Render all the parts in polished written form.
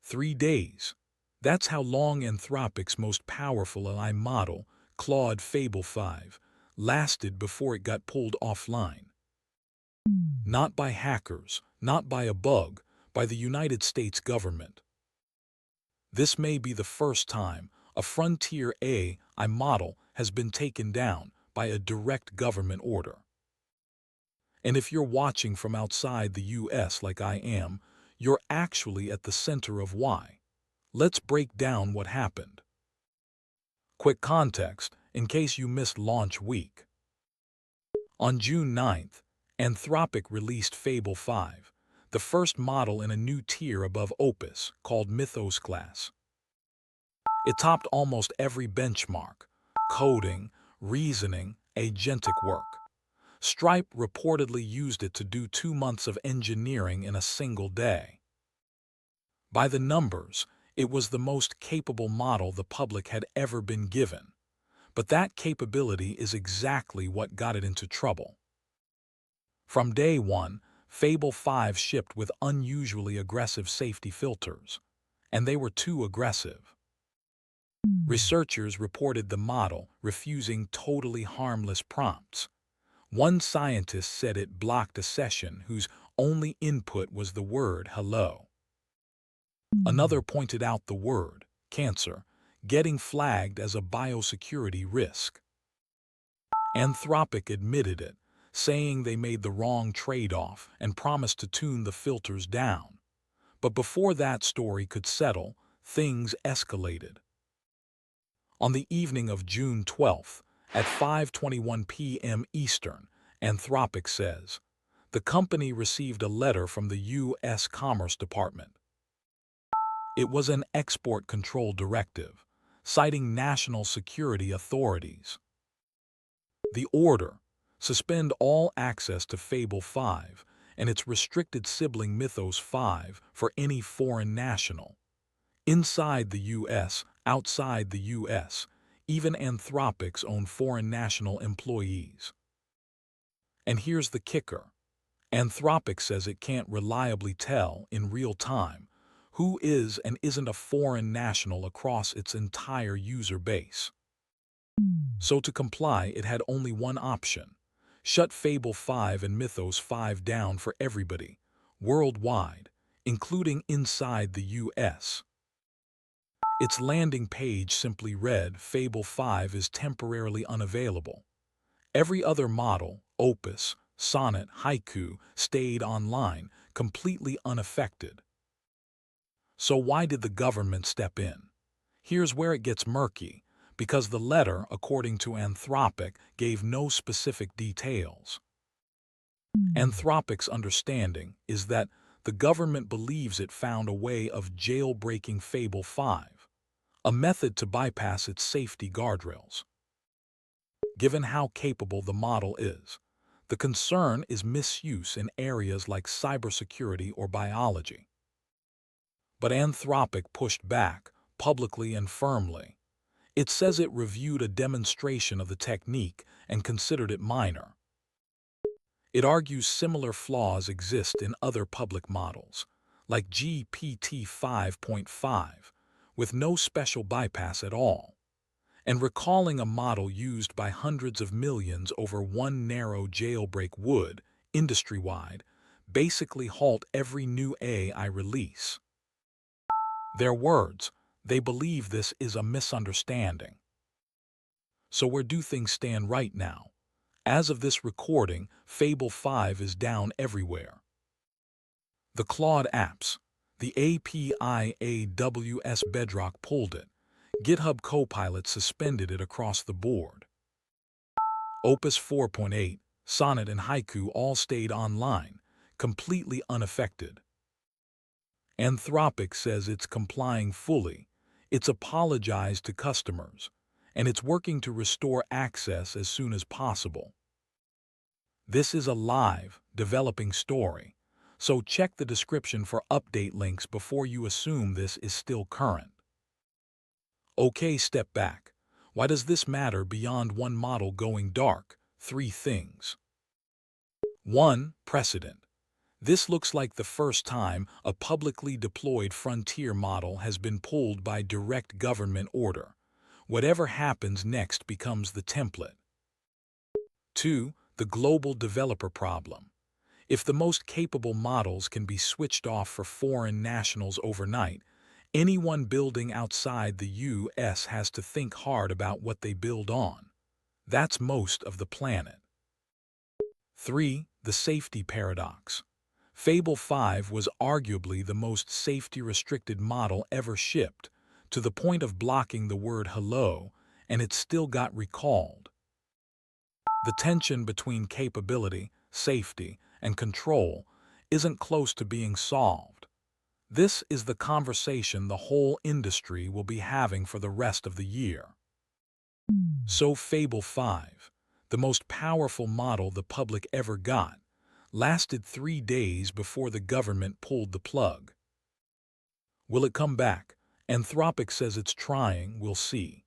3 days. That's how long Anthropic's most powerful AI model, Claude Fable 5, lasted before it got pulled offline. Not by hackers, not by a bug, by the United States government. This may be the first time a frontier AI model has been taken down by a direct government order. And if you're watching from outside the US like I am, you're actually at the center of why. Let's break down what happened. Quick context, in case you missed launch week. On June 9th, Anthropic released Fable 5, the first model in a new tier above Opus called Mythos class. It topped almost every benchmark: coding, reasoning, agentic work. Stripe reportedly used it to do 2 months of engineering in a single day. By the numbers, it was the most capable model the public had ever been given. But that capability is exactly what got it into trouble. From day one, Fable 5 shipped with unusually aggressive safety filters, and they were too aggressive. Researchers reported the model refusing totally harmless prompts. One scientist said it blocked a session whose only input was the word hello. Another pointed out the word cancer getting flagged as a biosecurity risk. Anthropic admitted it, saying they made the wrong trade-off and promised to tune the filters down. But before that story could settle, things escalated. On the evening of June 12th, at 5:21 p.m. Eastern, Anthropic says, the company received a letter from the U.S. Commerce Department. It was an export control directive, citing national security authorities. The order: suspend all access to Fable 5 and its restricted sibling Mythos 5 for any foreign national. Inside the U.S., outside the U.S., even Anthropic's own foreign national employees. And here's the kicker. Anthropic says it can't reliably tell in real time who is and isn't a foreign national across its entire user base. So to comply, it had only one option: shut Fable 5 and Mythos 5 down for everybody, worldwide, including inside the U.S. Its landing page simply read, Fable 5 is temporarily unavailable. Every other model, Opus, Sonnet, Haiku, stayed online, completely unaffected. So why did the government step in? Here's where it gets murky, because the letter, according to Anthropic, gave no specific details. Anthropic's understanding is that the government believes it found a way of jailbreaking Fable 5, a method to bypass its safety guardrails. Given how capable the model is, the concern is misuse in areas like cybersecurity or biology. But Anthropic pushed back, publicly and firmly. It says it reviewed a demonstration of the technique and considered it minor. It argues similar flaws exist in other public models, like GPT 5.5, with no special bypass at all. And recalling a model used by hundreds of millions over one narrow jailbreak would, industry-wide, basically halt every new AI release. Their words: they believe this is a misunderstanding. So where do things stand right now? As of this recording, Fable 5 is down everywhere. The Claude apps, the API AWS Bedrock pulled it. GitHub Copilot suspended it across the board. Opus 4.8, Sonnet and Haiku all stayed online, completely unaffected. Anthropic says it's complying fully, it's apologized to customers, and it's working to restore access as soon as possible. This is a live, developing story, so check the description for update links before you assume this is still current. Okay, step back. Why does this matter beyond one model going dark? 3 things. 1. Precedent. This looks like the first time a publicly deployed frontier model has been pulled by direct government order. Whatever happens next becomes the template. 2. The global developer problem. If the most capable models can be switched off for foreign nationals overnight, anyone building outside the U.S. has to think hard about what they build on. That's most of the planet. 3. The safety paradox. Fable 5 was arguably the most safety-restricted model ever shipped, to the point of blocking the word hello, and it still got recalled. The tension between capability, safety, and control isn't close to being solved. This is the conversation the whole industry will be having for the rest of the year. So Fable 5, the most powerful model the public ever got, lasted 3 days before the government pulled the plug. Will it come back? Anthropic says it's trying, we'll see.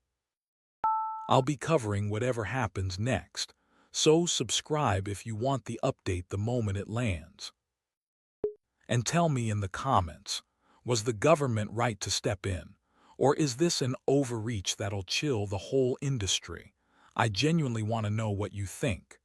I'll be covering whatever happens next, so subscribe if you want the update the moment it lands. And tell me in the comments, was the government right to step in? Or is this an overreach that'll chill the whole industry? I genuinely want to know what you think.